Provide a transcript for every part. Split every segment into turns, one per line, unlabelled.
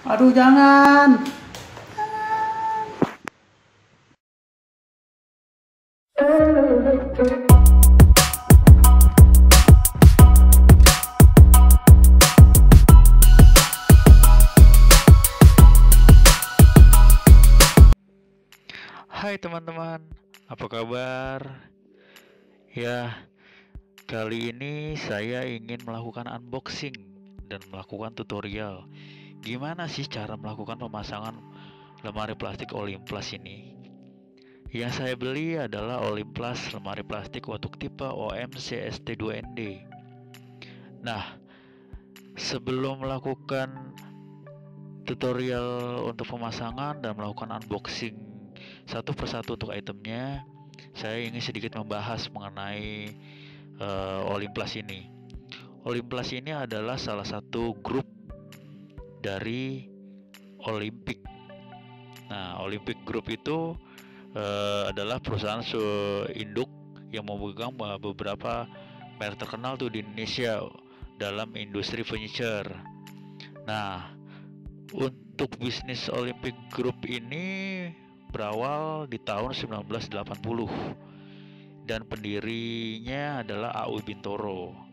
Aduh, jangan.
Hai teman-teman, apa kabar? Ya, kali ini saya ingin melakukan unboxing dan melakukan tutorial. Gimana sih cara melakukan pemasangan lemari plastik Olympus ini? Yang saya beli adalah Olympus lemari plastik untuk tipe OMCST2ND. Nah, sebelum melakukan tutorial untuk pemasangan dan melakukan unboxing satu persatu untuk itemnya, saya ingin sedikit membahas mengenai Olympus ini. Olympus ini adalah salah satu grup dari Olympic. Nah, Olympic Group itu adalah perusahaan induk yang memegang beberapa merek terkenal tuh di Indonesia dalam industri furniture. Nah, untuk bisnis Olympic Group ini berawal di tahun 1980 dan pendirinya adalah A.U. Bintoro.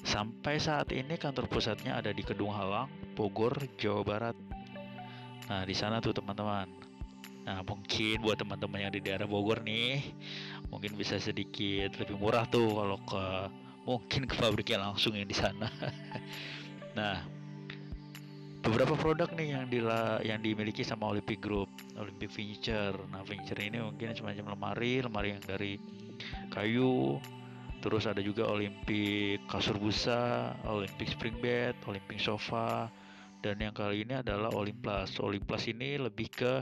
Sampai saat ini kantor pusatnya ada di Kedung Halang, Bogor, Jawa Barat. Nah, di sana tuh teman-teman. Nah, mungkin buat teman-teman yang di daerah Bogor nih, mungkin bisa sedikit lebih murah tuh kalau mungkin ke pabriknya langsung yang di sana. Nah, beberapa produk nih yang dimiliki sama Olympic Group, Olympic Furniture. Nah, furniture ini mungkin semacam lemari yang dari kayu. Terus ada juga Olympic kasur busa, Olympic spring bed, Olympic sofa, dan yang kali ini adalah Olympus. Olympus ini lebih ke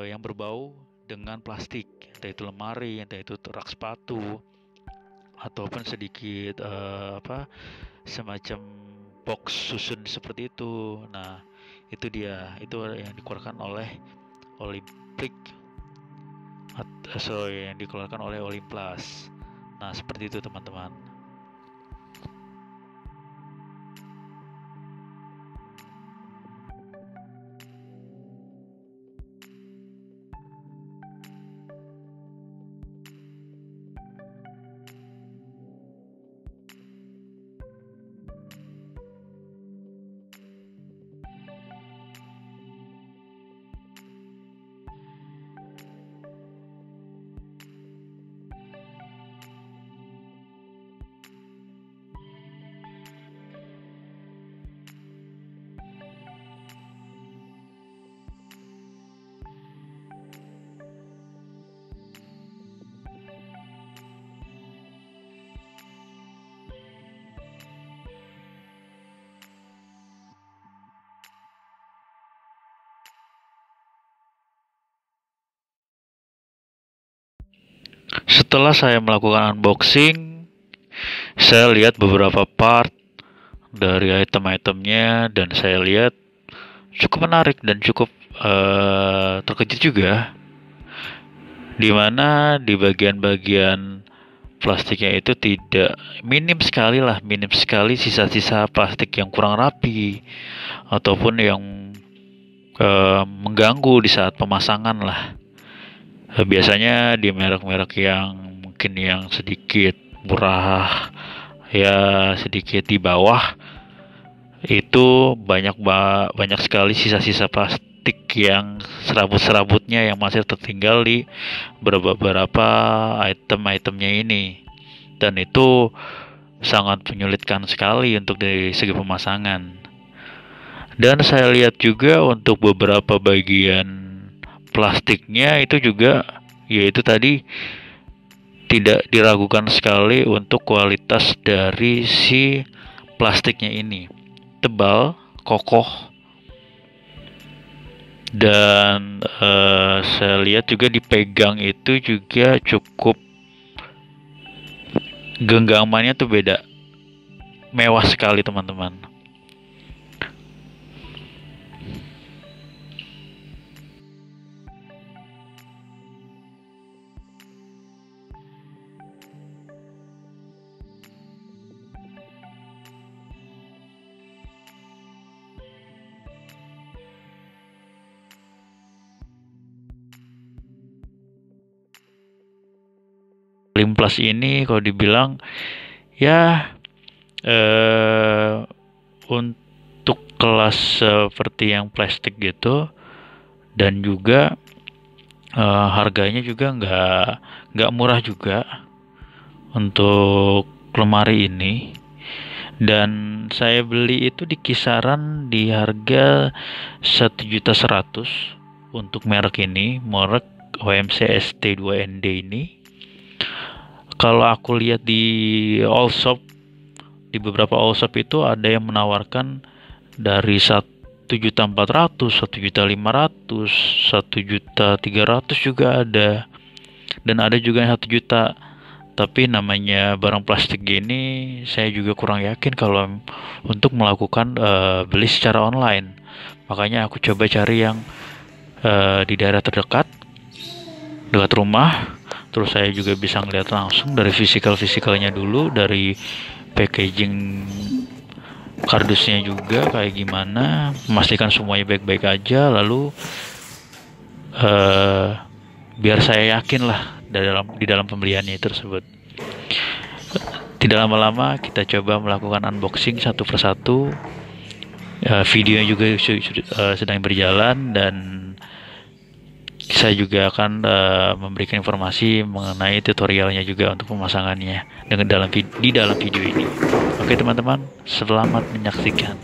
yang berbau dengan plastik, entah itu lemari, entah itu rak sepatu, ataupun sedikit semacam box susun seperti itu. Nah, itu itu yang dikeluarkan oleh Olympic yang dikeluarkan oleh Olympus. Nah, seperti itu teman-teman. Setelah saya melakukan unboxing, saya lihat beberapa part dari item-itemnya dan saya lihat cukup menarik dan cukup terkejut juga, di mana di bagian-bagian plastiknya itu tidak minim sekali sisa-sisa plastik yang kurang rapi ataupun yang mengganggu di saat pemasangan lah. Biasanya di merek-merek yang mungkin yang sedikit murah, ya sedikit di bawah, itu banyak sekali sisa-sisa plastik yang serabut-serabutnya yang masih tertinggal di beberapa item-itemnya ini, dan itu sangat menyulitkan sekali untuk dari segi pemasangan. Dan saya lihat juga untuk beberapa bagian plastiknya itu juga, yaitu tadi, tidak diragukan sekali untuk kualitas dari si plastiknya ini. Tebal, kokoh, dan saya lihat juga dipegang itu juga cukup, genggamannya tuh beda, mewah sekali teman-teman. OnePlus ini kalau dibilang ya untuk kelas seperti yang plastik gitu, dan juga harganya juga nggak murah juga untuk lemari ini. Dan saya beli itu di kisaran di harga 1.100.000 untuk merek ini, merek OMC ST2ND ini. Kalau aku lihat di all shop, di beberapa all shop itu ada yang menawarkan dari 1.400.000, 1.500.000, 1.300.000 juga ada, dan ada juga yang 1 juta. Tapi namanya barang plastik gini, saya juga kurang yakin kalau untuk melakukan beli secara online. Makanya aku coba cari yang di daerah terdekat, dekat rumah. Terus saya juga bisa ngeliat langsung dari fisikal-fisikalnya dulu, dari packaging kardusnya juga kayak gimana, memastikan semuanya baik-baik aja. Lalu biar saya yakin lah di dalam pembeliannya tersebut. Tidak lama-lama kita coba melakukan unboxing satu persatu. Videonya juga sedang berjalan, dan saya juga akan memberikan informasi mengenai tutorialnya juga untuk pemasangannya di dalam video ini. Oke teman-teman, selamat menyaksikan.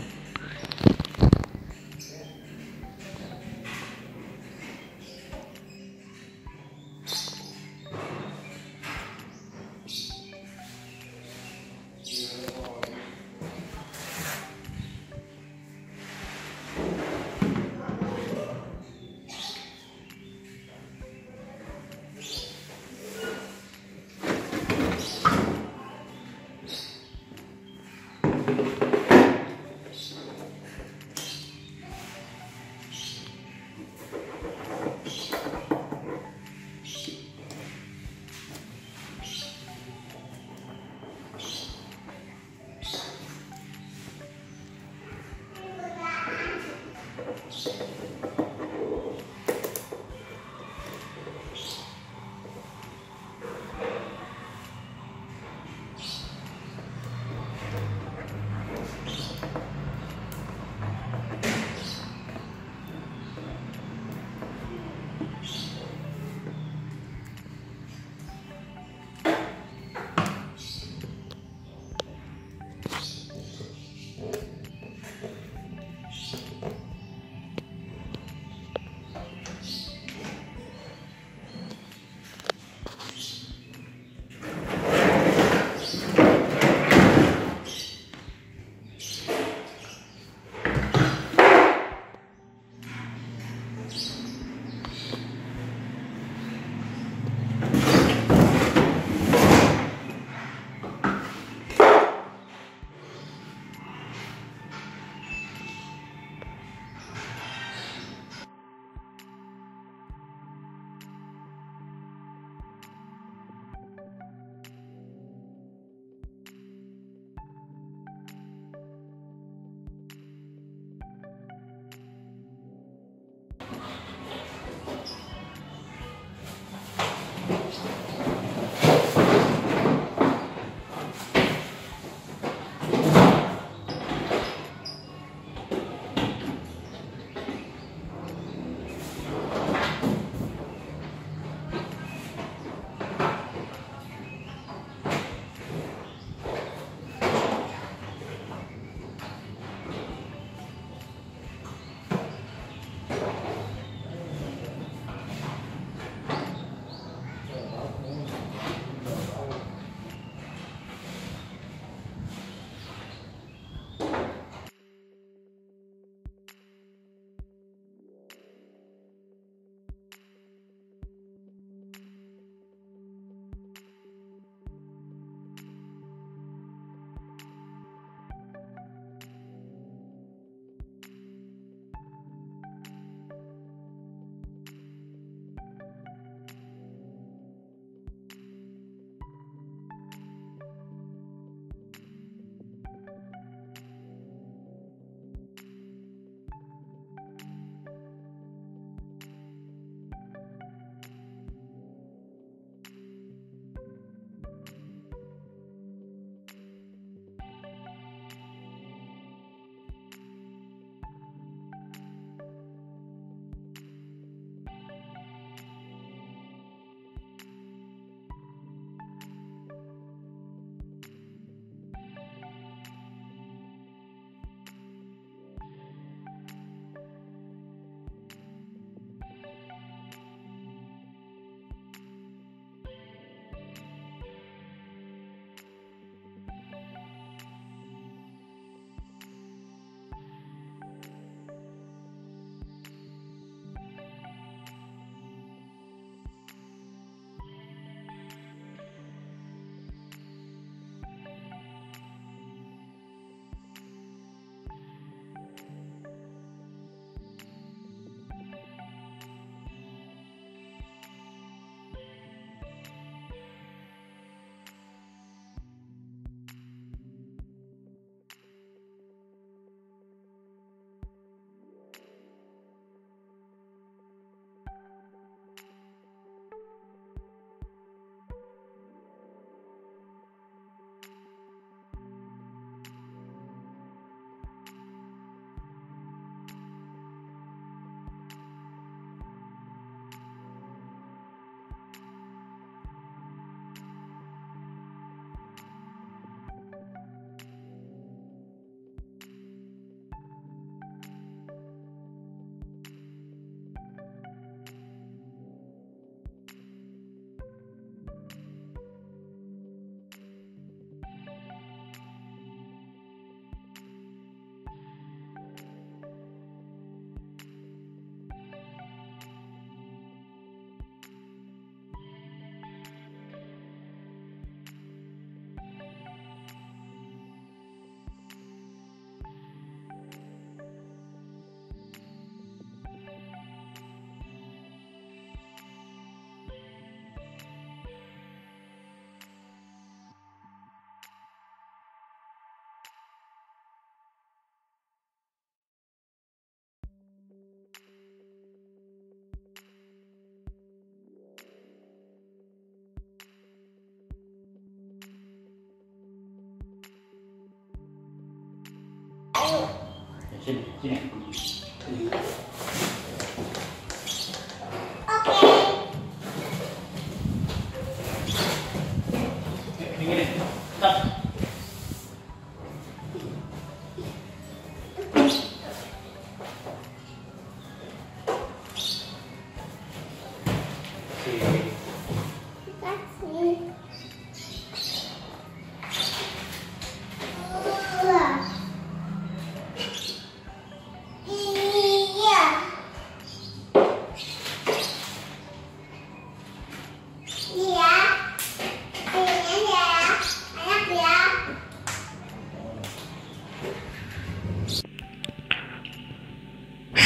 Sini, sini. Ini, tak.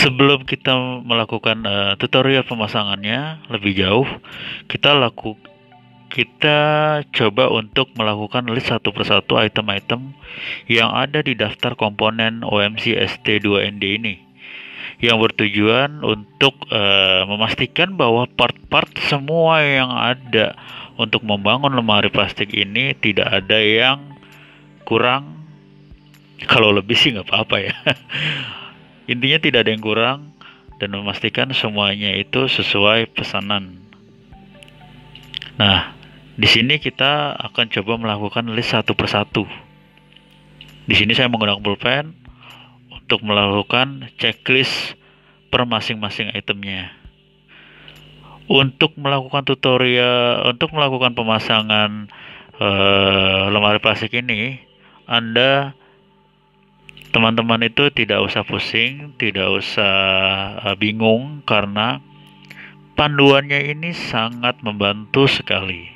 Sebelum kita melakukan tutorial pemasangannya lebih jauh, kita coba untuk melakukan list satu persatu item-item yang ada di daftar komponen OMC ST2ND ini, yang bertujuan untuk memastikan bahwa part-part semua yang ada untuk membangun lemari plastik ini tidak ada yang kurang. Kalau lebih sih nggak apa-apa ya. Intinya tidak ada yang kurang dan memastikan semuanya itu sesuai pesanan. Nah, di sini kita akan coba melakukan list satu persatu. Di sini saya menggunakan pulpen untuk melakukan checklist per masing-masing itemnya. Untuk melakukan tutorial, untuk melakukan pemasangan lemari plastik ini, teman-teman itu tidak usah pusing, tidak usah bingung, karena panduannya ini sangat membantu sekali.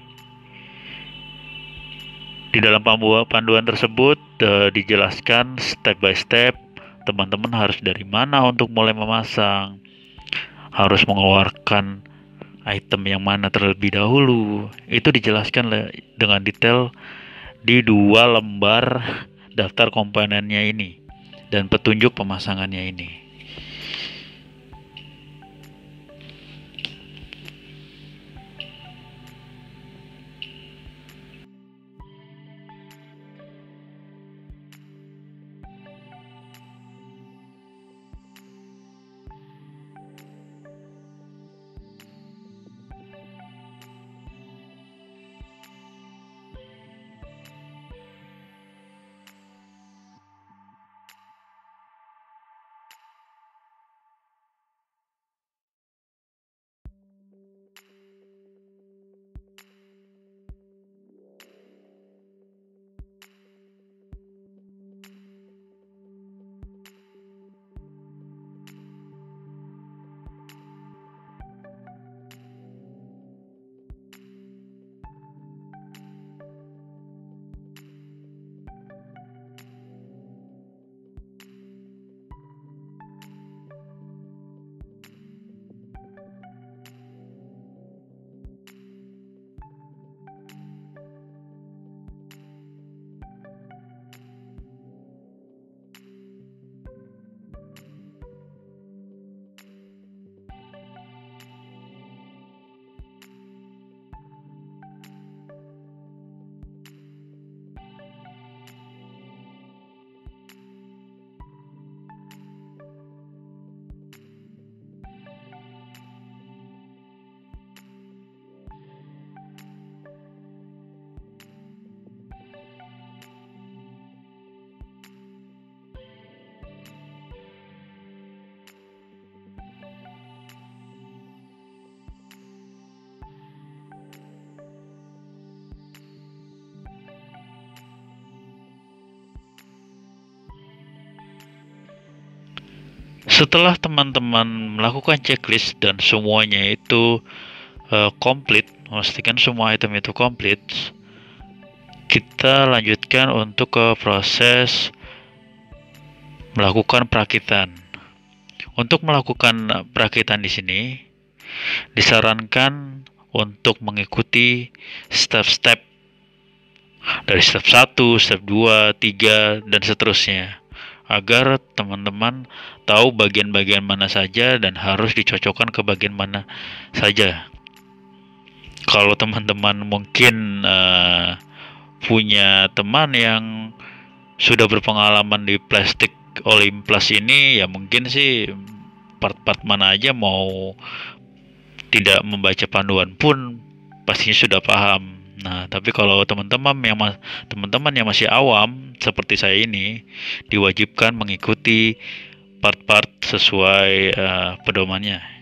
Di dalam panduan tersebut dijelaskan step by step teman-teman harus dari mana untuk mulai memasang, harus mengeluarkan item yang mana terlebih dahulu. Itu dijelaskan dengan detail di 2 lembar daftar komponennya ini dan petunjuk pemasangannya ini. Setelah teman-teman melakukan checklist dan semuanya itu komplit, memastikan semua item itu komplit, kita lanjutkan untuk ke proses melakukan perakitan. Untuk melakukan perakitan di sini disarankan untuk mengikuti step-step dari step 1, step 2, 3 dan seterusnya, agar teman-teman tahu bagian-bagian mana saja dan harus dicocokkan ke bagian mana saja. Kalau teman-teman mungkin punya teman yang sudah berpengalaman di plastik Olympus ini ya mungkin sih part-part mana aja mau tidak membaca panduan pun pastinya sudah paham. Nah, tapi kalau teman-teman yang masih awam seperti saya ini diwajibkan mengikuti part-part sesuai pedomannya.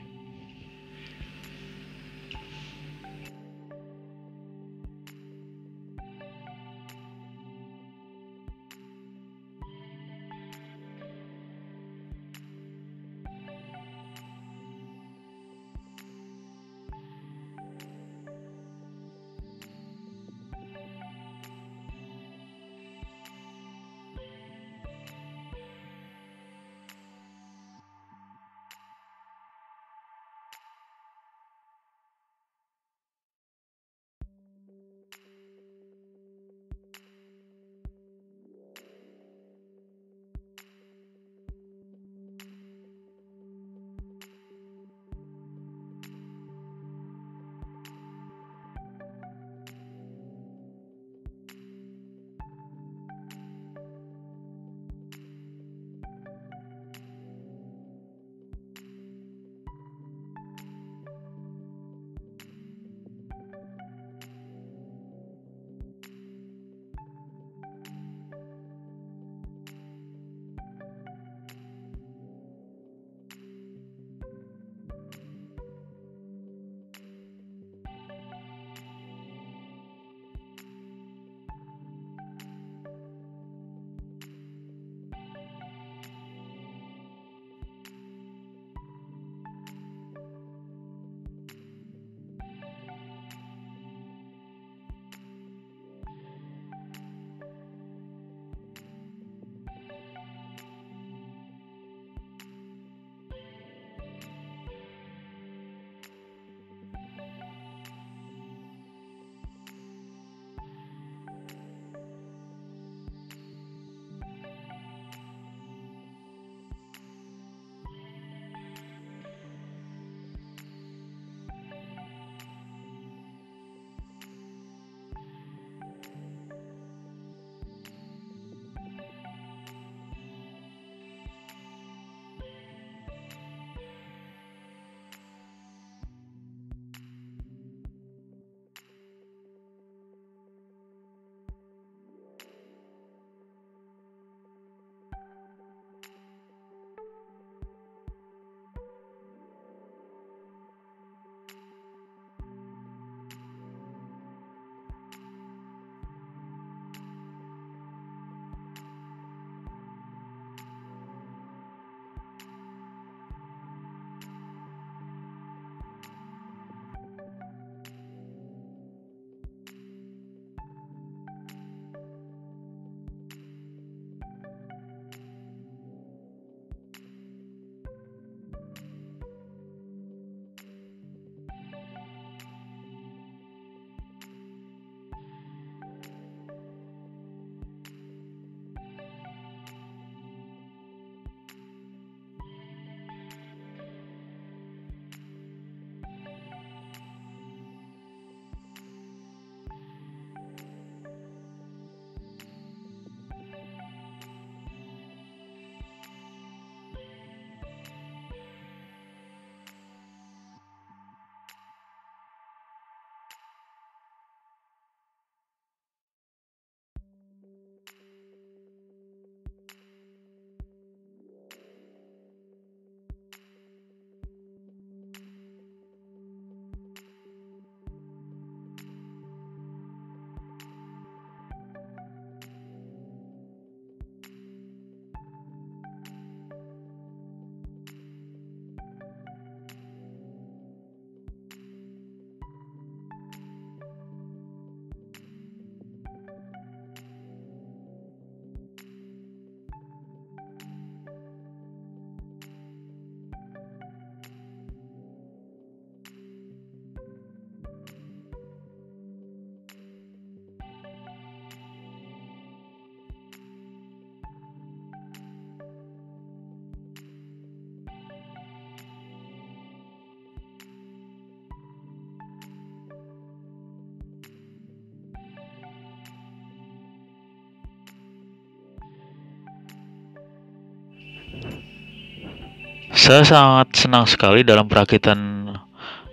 Saya sangat senang sekali dalam perakitan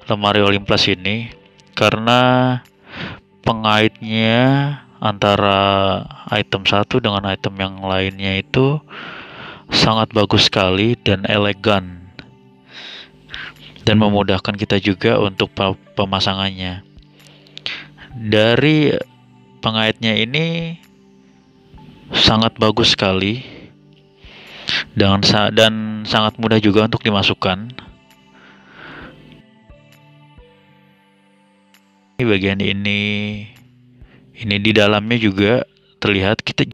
lemari Olympus ini karena pengaitnya antara item satu dengan item yang lainnya itu sangat bagus sekali dan elegan, dan memudahkan kita juga untuk pemasangannya. Dari pengaitnya ini sangat bagus sekali dan sangat mudah juga untuk dimasukkan. Di bagian ini di dalamnya juga terlihat kita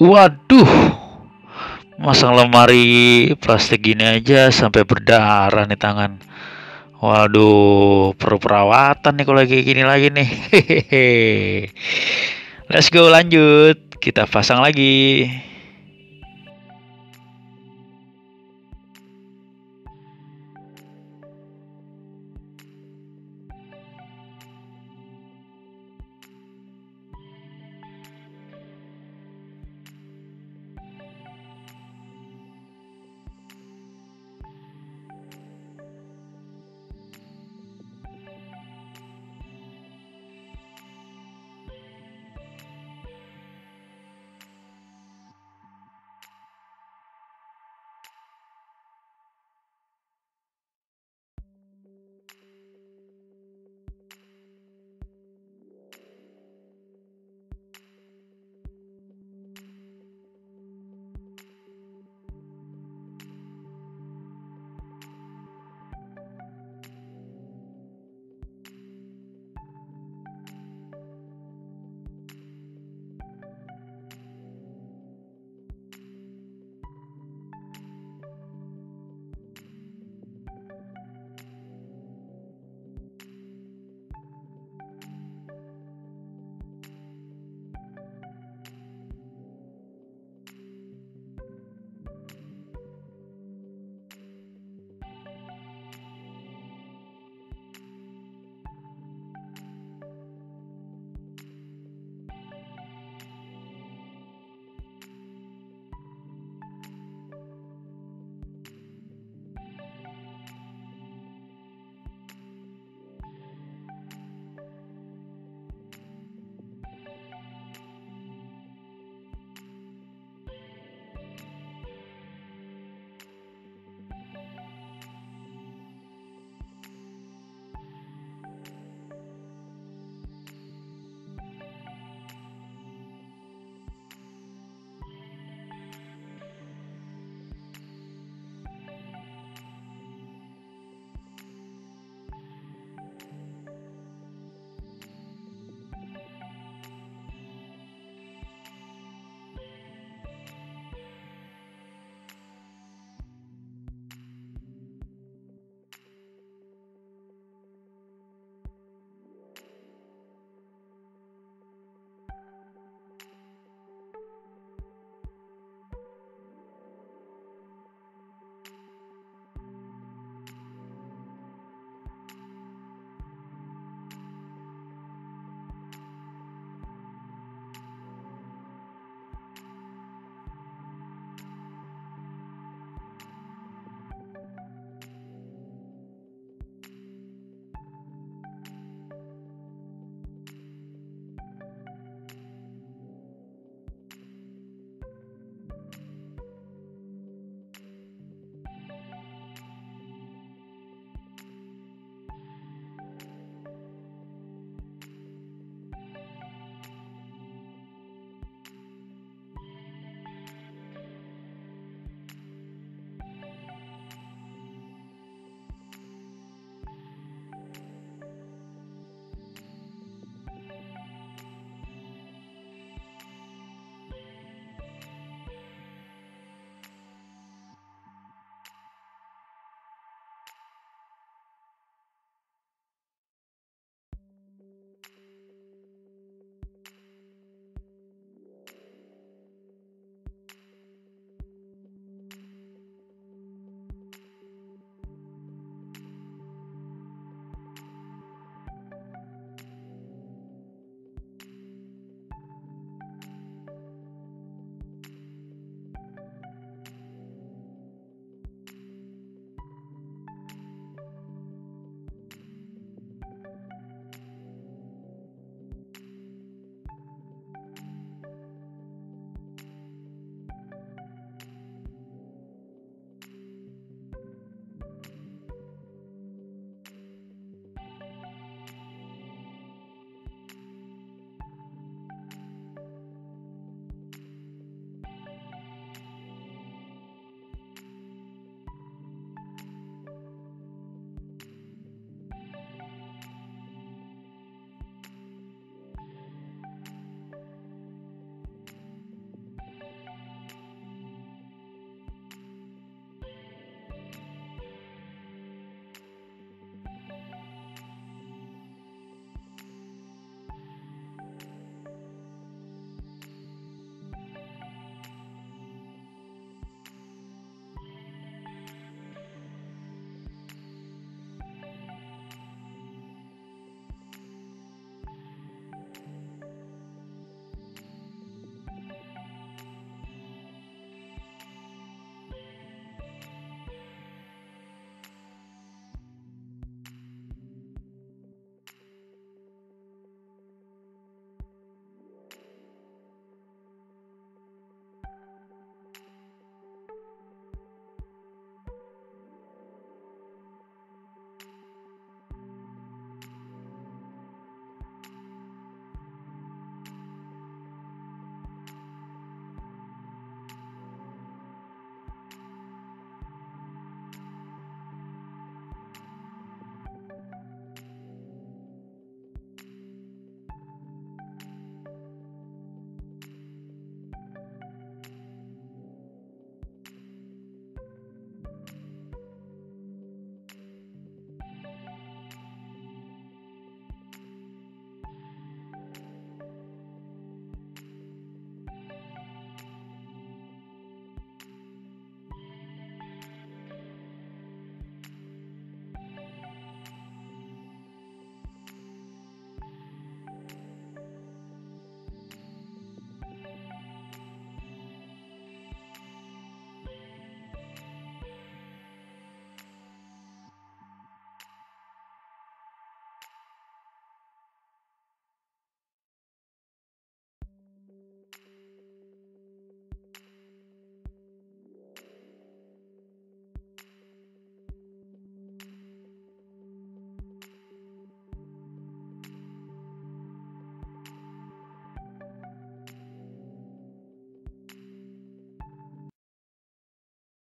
Waduh, masang lemari plastik gini aja sampai berdarah nih tangan. Waduh, perlu perawatan nih kalau kayak gini lagi nih. Hehehe. Let's go lanjut. Kita pasang lagi.